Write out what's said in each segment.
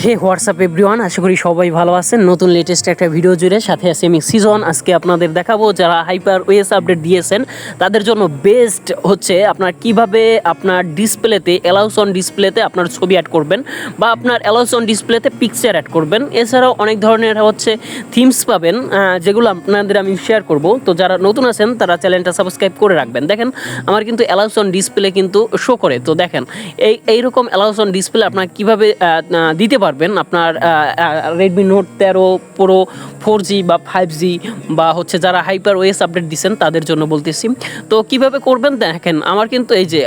হে WhatsApp everyone, আশা করি সবাই ভালো আছেন। নতুন লেটেস্ট একটা ভিডিও জুড়ে সাথে আছি আমি সিজন। আজকে আপনাদের দেখাবো যারা হাইপার ওএস আপডেট দিয়েছেন তাদের জন্য বেস্ট হচ্ছে আপনার কিভাবে আপনার ডিসপ্লেতে অ্যালাউস অন ডিসপ্লেতে আপনার ছবি অ্যাড করবেন বা আপনার অ্যালাউস অন ডিসপ্লেতে পিকচার অ্যাড করবেন। এছাড়াও অনেক ধরনের হচ্ছে থিমস পাবেন যেগুলো আপনাদের আমি শেয়ার করব। তো যারা নতুন আছেন তারা চ্যানেলটা সাবস্ক্রাইব করে রাখবেন। দেখেন আমার কিন্তু অ্যালাউস অন ডিসপ্লে কিন্তু শো করে। তো দেখেন এইরকম অ্যালাউস অন ডিসপ্লে আপনার কীভাবে দিতে পারবেন আপনার রেডমি নোট 13 প্রো 4G বা 5G বা হচ্ছে যারা হাইপার ওএস আপডেট দিচ্ছেন তাদের জন্য বলতেছি। তো কিভাবে করবেন দেখেন, আমার কিন্তু এই যে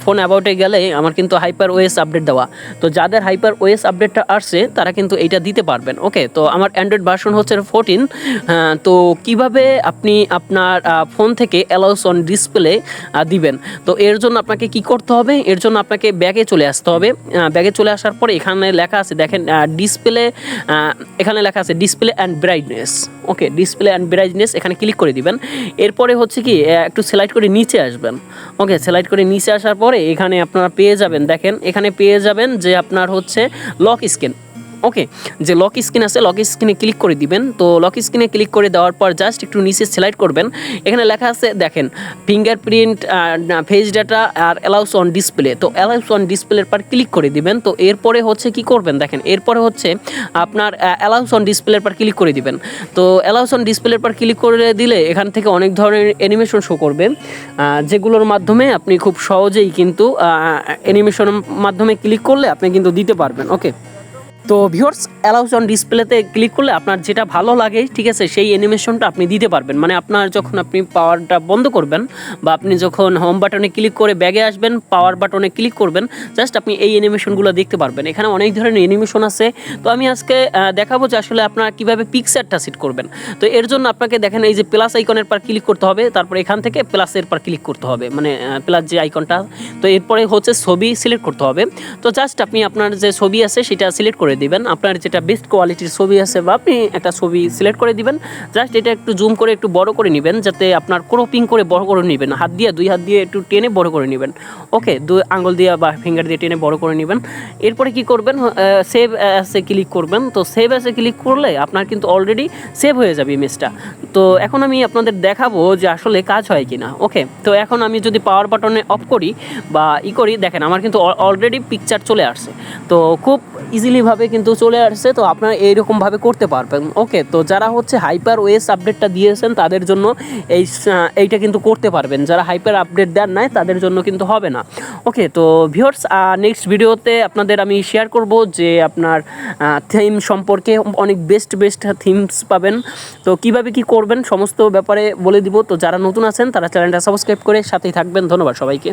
ফোন অ্যাবাউটে গেলে আমার কিন্তু হাইপার ওএস আপডেট দেওয়া। তো যাদের হাইপার ওএস আপডেটটা আসছে তারা কিন্তু এইটা দিতে পারবেন। ওকে, তো আমার অ্যান্ড্রয়েড ভার্সন হচ্ছে 14। তো কিভাবে আপনি আপনার ফোন থেকে অ্যালাউস অন ডিসপ্লে দিবেন, তো এর জন্য আপনাকে কি করতে হবে, এর জন্য আপনাকে ব্যাগে চলে আসতে হবে। ব্যাগে চলে আসার পরে এখানে লেখা আছে দেখেন ডিসপ্লে, এখানে লেখা আছে display and brightness. Okay, display and brightness এখানে ক্লিক করে দিবেন। এরপরে হচ্ছে কি একটু সিলেক্ট করে নিচে আসবেন। ওকে, সিলেক্ট করে নিচে আসার পরে এখানে আপনারা পেয়ে যাবেন, দেখেন এখানে পেয়ে যাবেন যে আপনার হচ্ছে লক স্ক্রিন। ওকে, যে লক স্ক্রিন আছে লক স্ক্রিনে ক্লিক করে দিবেন। তো লক স্ক্রিনে ক্লিক করে দেওয়ার পর জাস্ট একটু নিচে সিলেক্ট করবেন। এখানে লেখা আছে দেখেন ফিঙ্গারপ্রিন্ট, ফেস ডাটা আর অ্যালাউস অন ডিসপ্লে। তো অ্যালাউস অন ডিসপ্লের পর ক্লিক করে দিবেন। তো এরপরে হচ্ছে কি করবেন দেখেন, এরপরে হচ্ছে আপনার অ্যালাউস অন ডিসপ্লের পর ক্লিক করে দিবেন। তো অ্যালাউস অন ডিসপ্লের পর ক্লিক করে দিলে এখান থেকে অনেক ধরনের অ্যানিমেশন শো করবে, যেগুলোর মাধ্যমে আপনি খুব সহজেই কিন্তু অ্যানিমেশনের মাধ্যমে ক্লিক করলে আপনি কিন্তু দিতে পারবেন। ওকে, তো ভিউয়ার্স অ্যালাউস অন ডিসপ্লেতে ক্লিক করলে আপনার যেটা ভালো লাগে ঠিক আছে সেই অ্যানিমেশনটা আপনি দিতে পারবেন। মানে আপনার যখন আপনি পাওয়ারটা বন্ধ করবেন বা আপনি যখন হোম বাটনে ক্লিক করে ব্যাগে আসবেন, পাওয়ার বাটনে ক্লিক করবেন, জাস্ট আপনি এই অ্যানিমেশনগুলো দেখতে পারবেন। এখানে অনেক ধরনের অ্যানিমেশন আছে। তো আমি আজকে দেখাবো যে আসলে আপনারা কীভাবে পিকচারটা সেট করবেন। তো এর জন্য আপনাকে দেখেন এই যে প্লাস আইকনের পর ক্লিক করতে হবে, তারপর এখান থেকে প্লাসের পর ক্লিক করতে হবে, মানে প্লাস যে আইকনটা। তো এরপরে হচ্ছে ছবি সিলেক্ট করতে হবে। তো জাস্ট আপনি আপনার যে ছবি আছে সেটা সিলেক্ট করে দিবেন, আপনার যেটা বেস্ট কোয়ালিটির ছবি আছে বা আপনি একটা ছবি সিলেক্ট করে দিবেন। জাস্ট এটা একটু জুম করে একটু বড় করে নেবেন, যাতে আপনার ক্রপিং করে বড় করে নেবেন, দুই হাত দিয়ে একটু টেনে বড় করে নেবেন। ওকে, দুই আঙ্গুল দিয়ে বা ফিঙ্গার দিয়ে টেনে বড় করে নেবেন। এরপরে কি করবেন, সেভ অ্যাসে ক্লিক করবেন। তো সেভ অ্যাসে ক্লিক করলে আপনার কিন্তু অলরেডি সেভ হয়ে যাবে ইমেজটা। তো এখন আমি আপনাদের দেখাবো যে আসলে কাজ হয় কিনা। ওকে, তো এখন আমি যদি পাওয়ার বাটনে অফ করি বা করি, দেখেন আমার কিন্তু অলরেডি পিকচার চলে আসছে। তো খুব ইজিলিভাবে কিন্তু চলে আসছে। তো আপনারা এইরকমভাবে করতে পারবেন। ওকে, তো যারা হচ্ছে হাইপার ওএস আপডেটটা দিয়েছেন তাদের জন্য এইটা কিন্তু করতে পারবেন, যারা হাইপার আপডেট দেন নাই তাদের জন্য কিন্তু হবে না। ওকে, তো ভিউয়ার্স নেক্সট ভিডিওতে আপনাদের আমি শেয়ার করব যে আপনার থিম সম্পর্কে অনেক বেস্ট থিমস পাবেন। তো কিভাবে কি করবেন সমস্ত ব্যাপারে বলে দিব। তো যারা নতুন আছেন তারা চ্যানেলটা সাবস্ক্রাইব করে সাথেই থাকবেন। ধন্যবাদ সবাইকে।